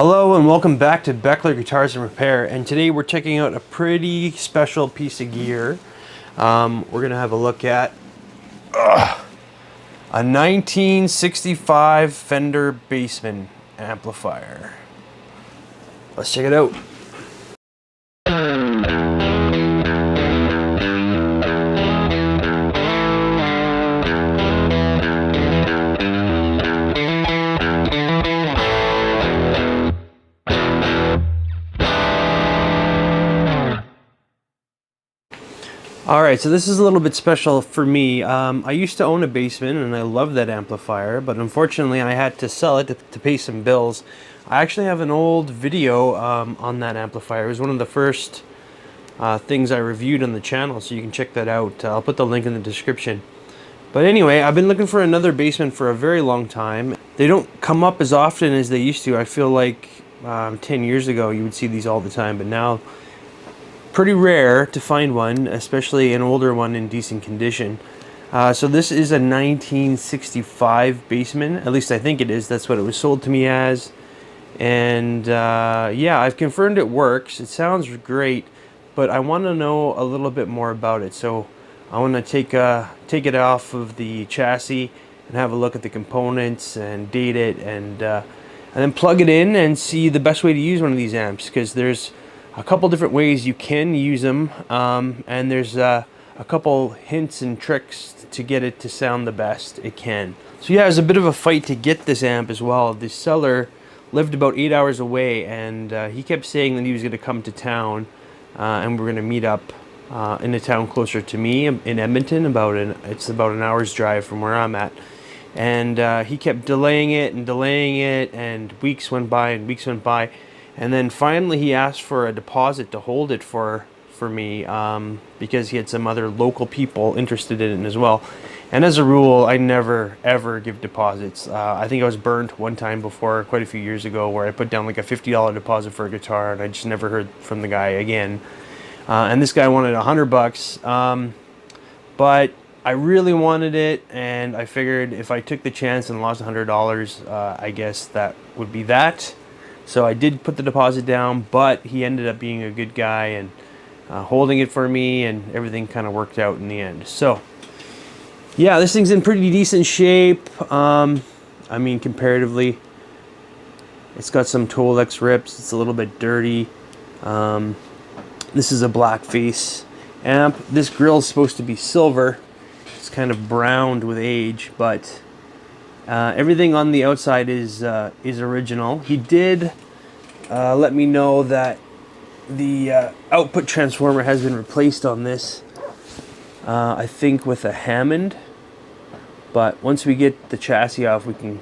Hello and welcome back to Beckler Guitars and Repair, and today we're checking out a pretty special piece of gear. We're going to have a look at a 1965 Fender Bassman amplifier. Let's check it out. Alright, so this is a little bit special for me. I used to own a Bassman and I love that amplifier, but unfortunately I had to sell it to pay some bills. I actually have an old video on that amplifier. It was one of the first things I reviewed on the channel, so you can check that out. I'll put the link in the description. But anyway, I've been looking for another Bassman for a very long time. They don't come up as often as they used to. I feel like 10 years ago you would see these all the time, but now pretty rare to find one, especially an older one in decent condition. So this is a 1965 Bassman, at least I think it is. That's what it was sold to me as. And yeah, I've confirmed it works. It sounds great, but I want to know a little bit more about it. So I want to take it off of the chassis and have a look at the components and date it, and then plug it in and see the best way to use one of these amps, because there's a couple different ways you can use them, and there's a couple hints and tricks to get it to sound the best it can. So yeah, it was a bit of a fight to get this amp as well. The seller lived about 8 hours away, and he kept saying that he was going to come to town, and we're going to meet up in a town closer to me in Edmonton. It's about an hour's drive from where I'm at. And he kept delaying it, and weeks went by and weeks went by. And then finally he asked for a deposit to hold it for me, because he had some other local people interested in it as well. And as a rule, I never ever give deposits. I think I was burnt one time before, quite a few years ago, where I put down like a $50 deposit for a guitar, and I just never heard from the guy again. And this guy wanted $100, but I really wanted it, and I figured if I took the chance and lost $100, I guess that would be that. So I did put the deposit down, but he ended up being a good guy and holding it for me, and everything kind of worked out in the end. So yeah, this thing's in pretty decent shape. I mean, comparatively, it's got some Tolex rips. It's a little bit dirty. This is a black face amp. This grill is supposed to be silver. It's kind of browned with age, but everything on the outside is original. He did let me know that the output transformer has been replaced on this, I think with a Hammond. But once we get the chassis off, we can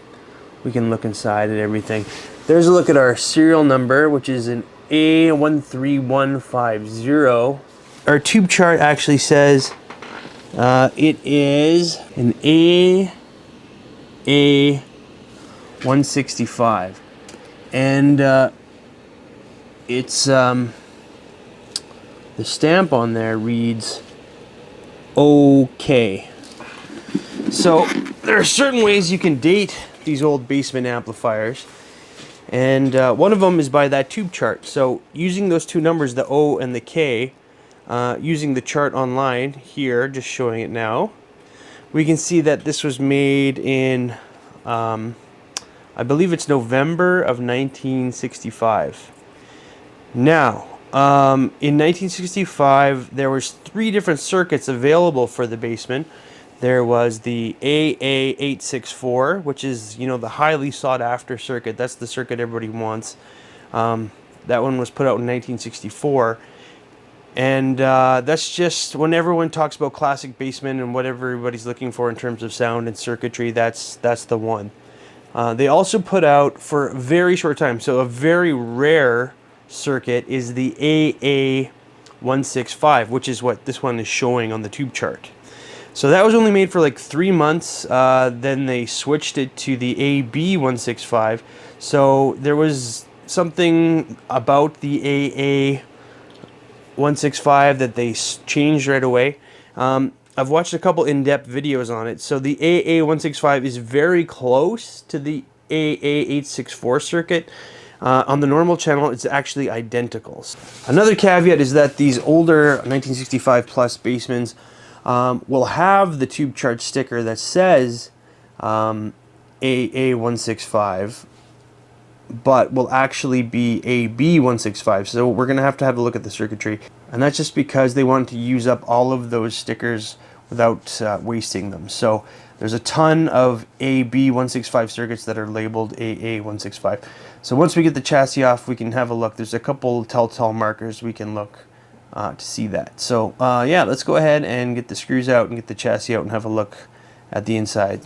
look inside at everything. There's a look at our serial number, which is an A13150. Our tube chart actually says it is an A165, and it's the stamp on there reads OK. So there are certain ways you can date these old Bassman amplifiers, and one of them is by that tube chart. So using those two numbers, the O and the K, using the chart online here, just showing it now, we can see that this was made in, I believe it's November of 1965. Now, in 1965, there was 3 different circuits available for the Bassman. There was the AA864, which is, you know, the highly sought after circuit. That's the circuit everybody wants. That one was put out in 1964. And that's just, when everyone talks about classic Bassman and what everybody's looking for in terms of sound and circuitry, that's the one. They also put out, for a very short time, so a very rare circuit, is the AA165, which is what this one is showing on the tube chart. So that was only made for like 3 months. Then they switched it to the AB165. So there was something about the AA165 that they changed right away. I've watched a couple in-depth videos on it. So the AA165 is very close to the AA864 circuit. On the normal channel, it's actually identical. Another caveat is that these older 1965 plus Bassmans will have the tube chart sticker that says AA165, but will actually be AB165. So we're going to have a look at the circuitry. And that's just because they want to use up all of those stickers without wasting them. So there's a ton of AB165 circuits that are labeled AA165. So once we get the chassis off, we can have a look. There's a couple telltale markers we can look to see that. So yeah, let's go ahead and get the screws out and get the chassis out and have a look at the inside.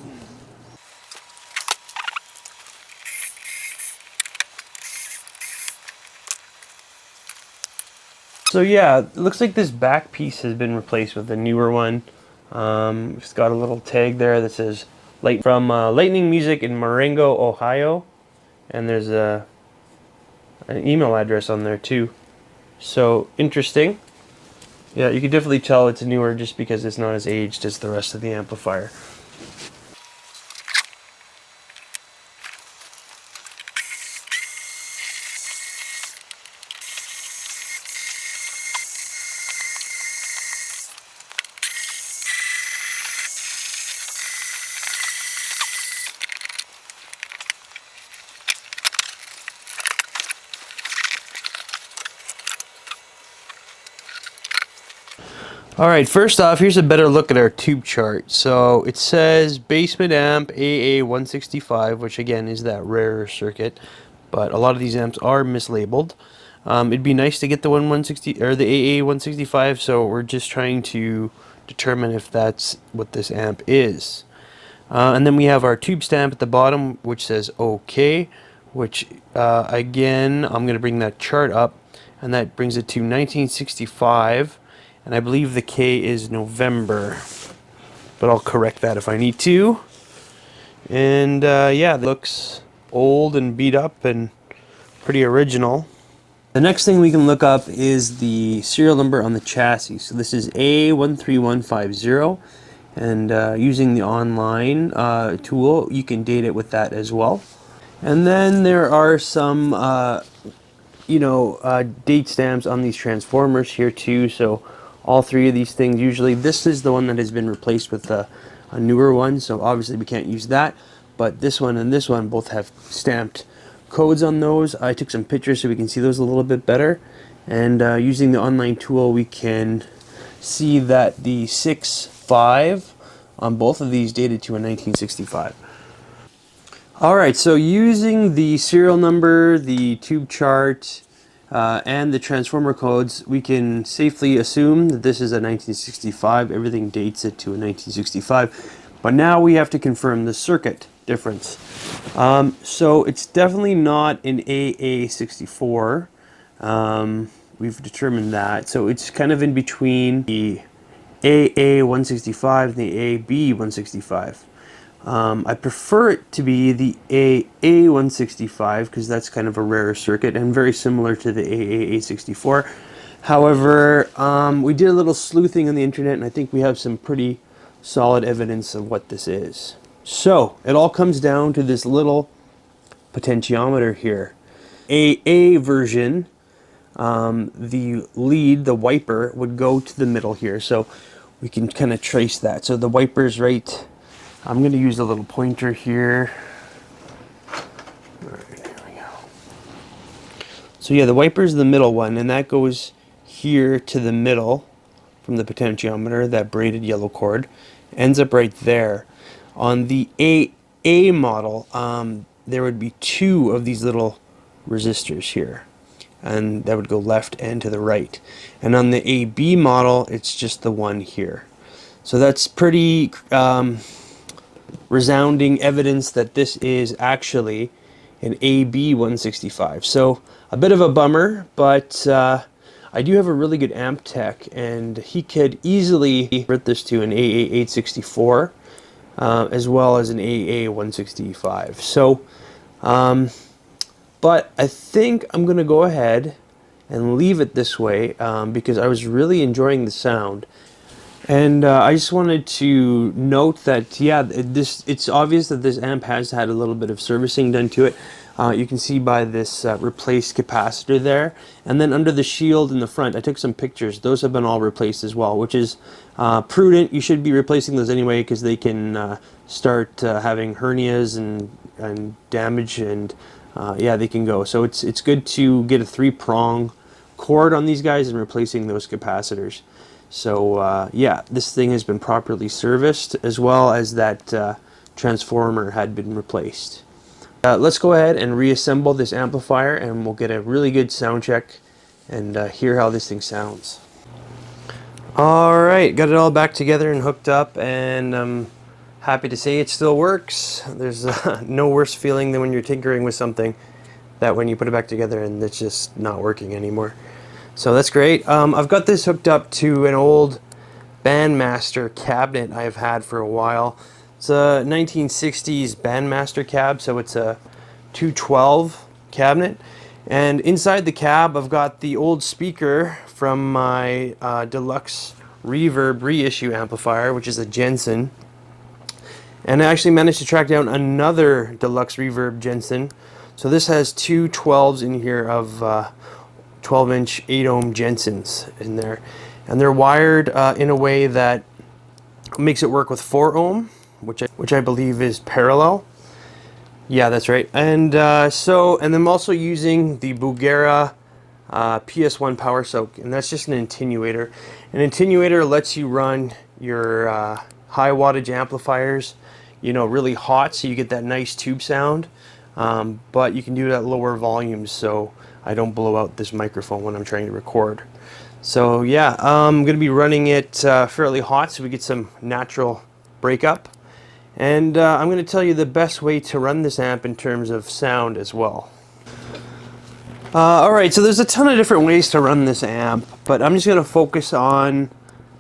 So yeah, it looks like this back piece has been replaced with a newer one. It's got a little tag there that says from Lightning Music in Marengo, Ohio. And there's an email address on there too. So interesting. Yeah, you can definitely tell it's newer just because it's not as aged as the rest of the amplifier. Alright, first off, here's a better look at our tube chart. So it says Bassman amp AA165, which again is that rarer circuit, but a lot of these amps are mislabeled. It'd be nice to get the 160 or the AA165, so we're just trying to determine if that's what this amp is. And then we have our tube stamp at the bottom, which says OK, which again, I'm going to bring that chart up, and that brings it to 1965. And I believe the K is November, but I'll correct that if I need to. And yeah, it looks old and beat up and pretty original. The next thing we can look up is the serial number on the chassis. So this is A13150, and using the online tool, you can date it with that as well. And then there are some date stamps on these transformers here too. So all three of these things, usually this is the one that has been replaced with a newer one, so obviously we can't use that, but this one and this one both have stamped codes on those. I took some pictures so we can see those a little bit better, and using the online tool we can see that the 6.5 on both of these dated to a 1965. Alright, so using the serial number, the tube chart, and the transformer codes, we can safely assume that this is a 1965. Everything dates it to a 1965. But now we have to confirm the circuit difference. So it's definitely not an AA64. We've determined that. So it's kind of in between the AA165 and the AB165. I prefer it to be the AA165 because that's kind of a rarer circuit and very similar to the AA64. However, we did a little sleuthing on the internet, and I think we have some pretty solid evidence of what this is. So it all comes down to this little potentiometer here. AA version, the lead, the wiper, would go to the middle here. So we can kind of trace that. So the wiper's right. I'm going to use a little pointer here. Alright, here we go. So yeah, the wiper's the middle one, and that goes here to the middle from the potentiometer, that braided yellow cord. Ends up right there. On the AA model, there would be two of these little resistors here, and that would go left and to the right. And on the AB model, it's just the one here. So that's pretty resounding evidence that this is actually an AB165. So a bit of a bummer, but I do have a really good amp tech, and he could easily convert this to an AA864 as well as an AA165. So, but I think I'm going to go ahead and leave it this way because I was really enjoying the sound. And I just wanted to note that, yeah, it's obvious that this amp has had a little bit of servicing done to it. You can see by this replaced capacitor there. And then under the shield in the front, I took some pictures. Those have been all replaced as well, which is prudent. You should be replacing those anyway because they can start having hernias and damage, and yeah, they can go. So it's good to get a 3-prong cord on these guys and replacing those capacitors. So yeah, this thing has been properly serviced, as well as that transformer had been replaced. Let's go ahead and reassemble this amplifier, and we'll get a really good sound check and hear how this thing sounds. Alright, got it all back together and hooked up, and I'm happy to say it still works. There's no worse feeling than when you're tinkering with something that when you put it back together and it's just not working anymore. So that's great. I've got this hooked up to an old Bandmaster cabinet I've had for a while. It's a 1960s Bandmaster cab, so it's a 212 cabinet. And inside the cab, I've got the old speaker from my deluxe reverb reissue amplifier, which is a Jensen. And I actually managed to track down another deluxe reverb Jensen. So this has two 12s in here of 12-inch 8-ohm Jensens in there. And they're wired in a way that makes it work with 4-ohm. Which I believe is parallel. Yeah, that's right. And and I'm also using the Bulgara PS1 Power Soak, and that's just an attenuator. An attenuator lets you run your high wattage amplifiers, you know, really hot, so you get that nice tube sound. But you can do it at lower volumes, so I don't blow out this microphone when I'm trying to record. So yeah, I'm going to be running it fairly hot, so we get some natural breakup. And I'm going to tell you the best way to run this amp in terms of sound as well. Alright, so there's a ton of different ways to run this amp, but I'm just going to focus on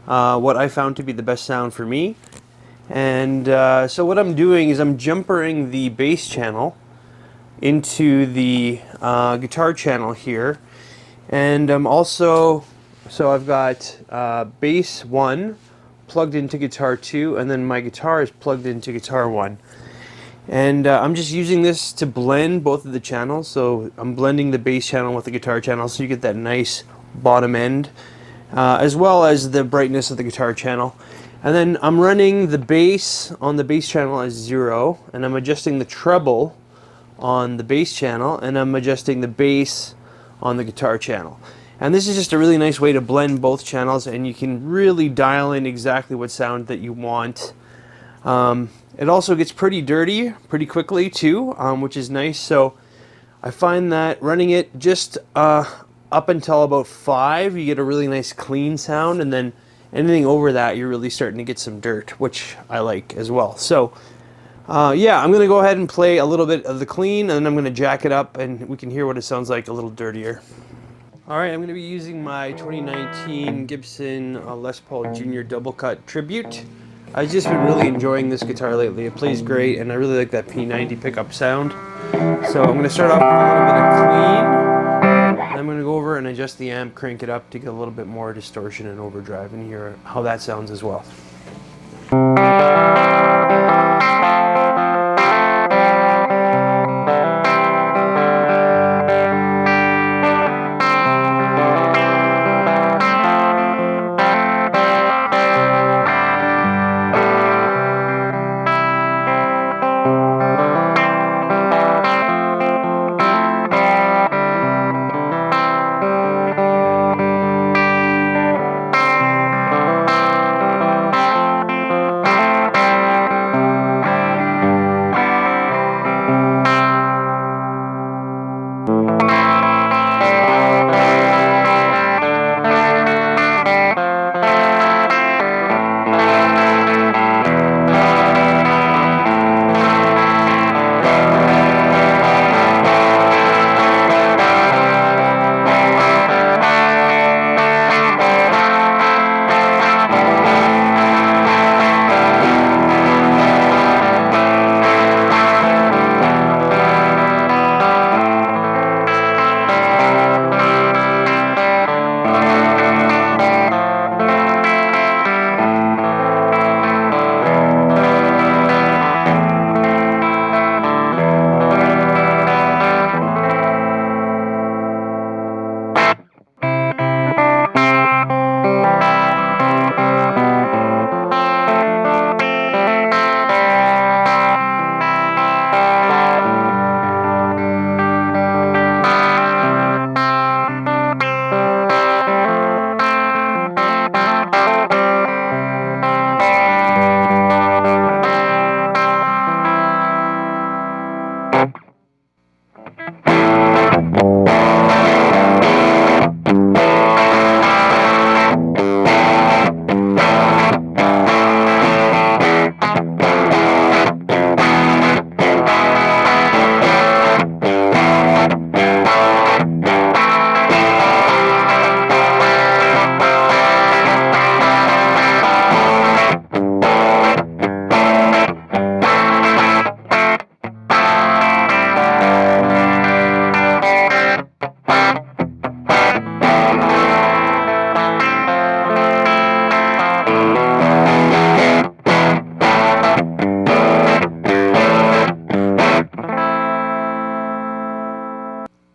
what I found to be the best sound for me. And so what I'm doing is I'm jumpering the bass channel into the guitar channel here. And I'm also, so I've got bass 1 plugged into guitar 2, and then my guitar is plugged into guitar 1. And I'm just using this to blend both of the channels. So I'm blending the bass channel with the guitar channel, so you get that nice bottom end, as well as the brightness of the guitar channel. And then I'm running the bass on the bass channel as 0, and I'm adjusting the treble on the bass channel, and I'm adjusting the bass on the guitar channel. And this is just a really nice way to blend both channels, and you can really dial in exactly what sound that you want. It also gets pretty dirty pretty quickly too, which is nice. So I find that running it just up until about 5, you get a really nice clean sound, and then anything over that, you're really starting to get some dirt, which I like as well. So yeah, I'm going to go ahead and play a little bit of the clean, and then I'm going to jack it up, and we can hear what it sounds like a little dirtier. Alright, I'm going to be using my 2019 Gibson Les Paul Jr. Double Cut Tribute. I've just been really enjoying this guitar lately. It plays great, and I really like that P90 pickup sound. So I'm going to start off with a little bit of clean, and I'm going to go over and adjust the amp, crank it up to get a little bit more distortion and overdrive, and hear how that sounds as well.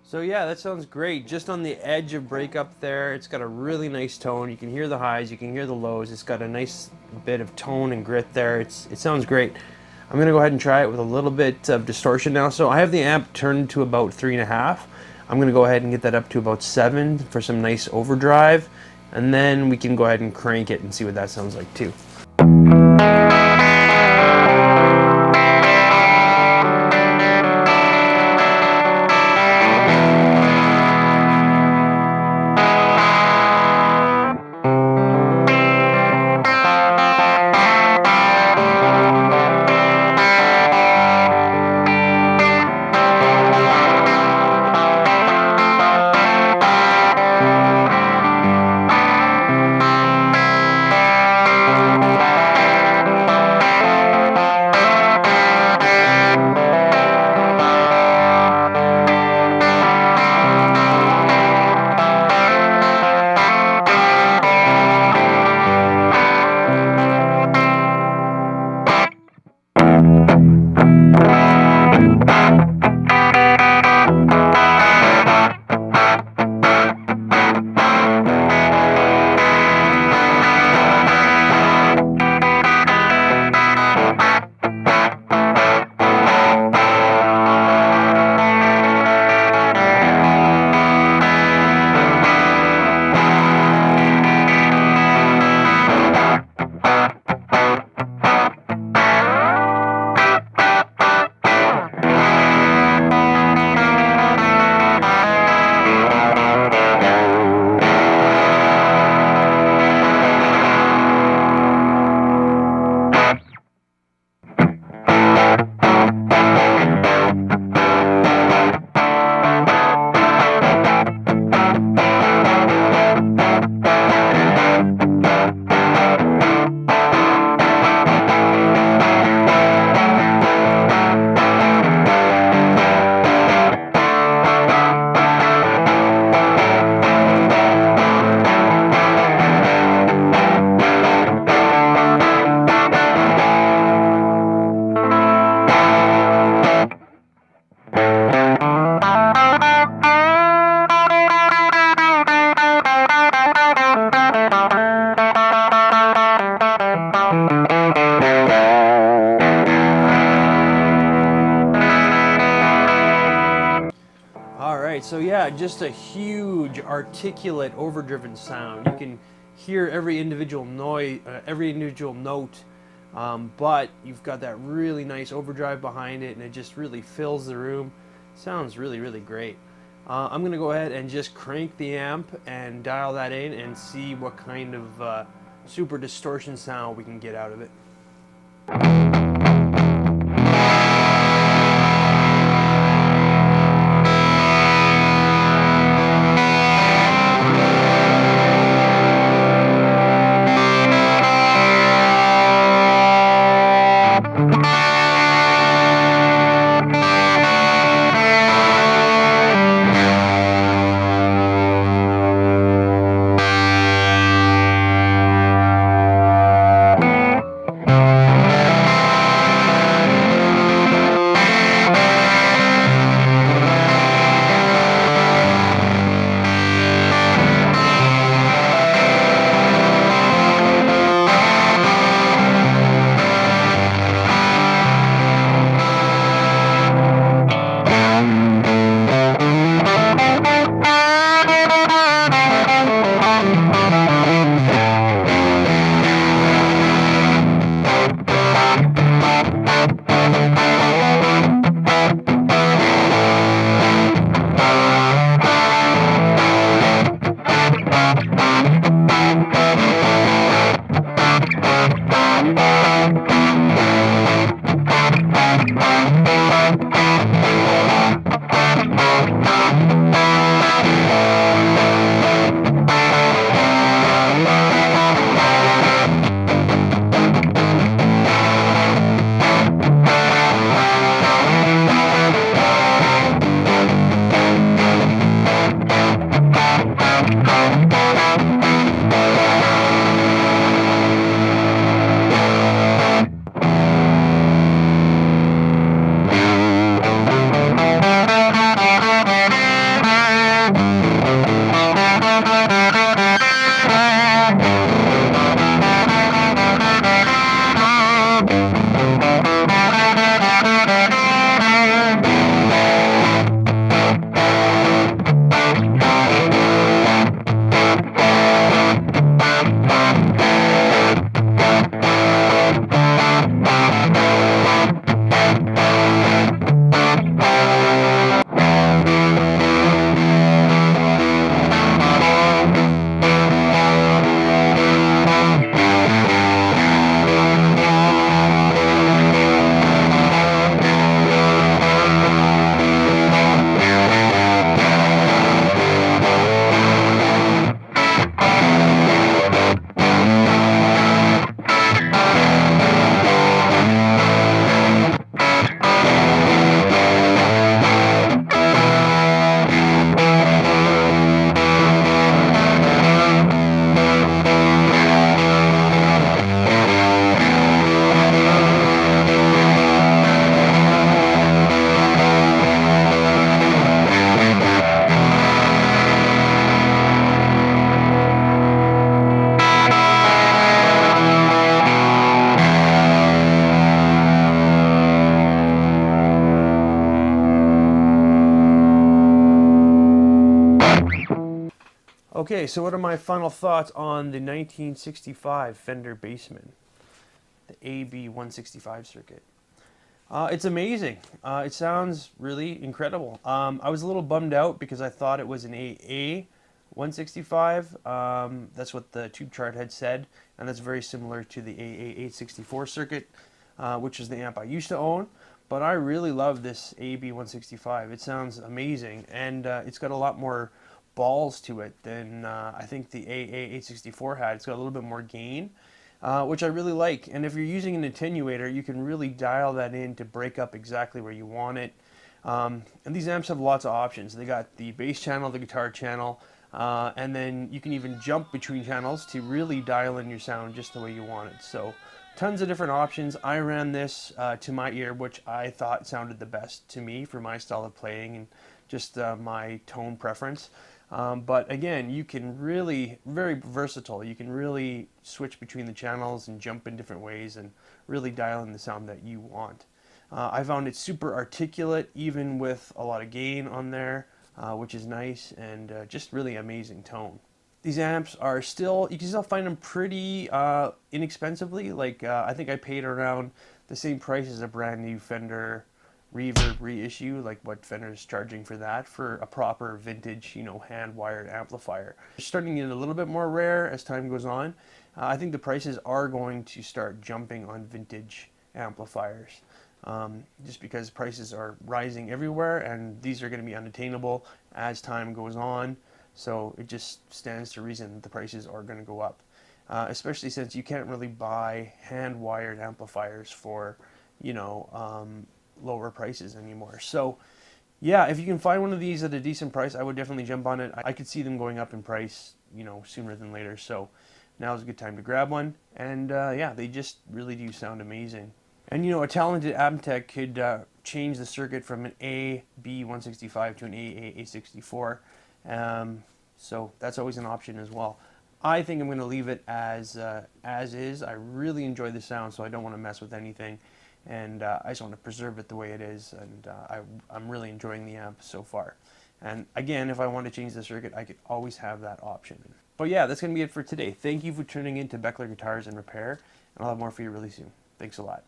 So yeah, that sounds great. Just on the edge of breakup there, it's got a really nice tone. You can hear the highs, you can hear the lows. It's got a nice bit of tone and grit there. It sounds great. I'm gonna go ahead and try it with a little bit of distortion now. So I have the amp turned to about 3.5. I'm gonna go ahead and get that up to about 7 for some nice overdrive. And then we can go ahead and crank it and see what that sounds like too. Alright, so yeah, just a huge articulate overdriven sound. You can hear every individual noise, every individual note, but you've got that really nice overdrive behind it, and it just really fills the room. Sounds really, really great. I'm going to go ahead and just crank the amp and dial that in and see what kind of super distortion sound we can get out of it. Okay, so what are my final thoughts on the 1965 Fender Bassman, the AB165 circuit? It's amazing. It sounds really incredible. I was a little bummed out because I thought it was an AA 165. That's what the tube chart had said, and that's very similar to the AA 864 circuit, which is the amp I used to own. But I really love this AB 165. It sounds amazing, and it's got a lot more balls to it than I think the AA 864 had. It's got a little bit more gain, which I really like. And if you're using an attenuator, you can really dial that in to break up exactly where you want it. And these amps have lots of options. They got the bass channel, the guitar channel, and then you can even jump between channels to really dial in your sound just the way you want it. So tons of different options. I ran this to my ear, which I thought sounded the best to me for my style of playing and just my tone preference. But again, you can really, very versatile. You can really switch between the channels and jump in different ways and really dial in the sound that you want. I found it super articulate, even with a lot of gain on there, which is nice, and just really amazing tone. These amps are still, you can still find them pretty inexpensively. Like I think I paid around the same price as a brand new Fender Reverb reissue, like what Fender is charging for that, for a proper vintage, you know, hand-wired amplifier. It's starting to get a little bit more rare as time goes on. I think the prices are going to start jumping on vintage amplifiers, just because prices are rising everywhere, and these are going to be unattainable as time goes on. So it just stands to reason that the prices are going to go up, especially since you can't really buy hand-wired amplifiers for, you know, lower prices anymore. So yeah, if you can find one of these at a decent price, I would definitely jump on it. I could see them going up in price, you know, sooner than later. So now's a good time to grab one. And yeah, they just really do sound amazing. And you know, a talented amp tech could change the circuit from an AB165 to an AA864. So that's always an option as well. I think I'm going to leave it as is. I really enjoy the sound, so I don't want to mess with anything. And I just want to preserve it the way it is, and I'm really enjoying the amp so far. And again, if I want to change the circuit, I could always have that option. But yeah, that's going to be it for today. Thank you for tuning in to Beckler Guitars and Repair, and I'll have more for you really soon. Thanks a lot.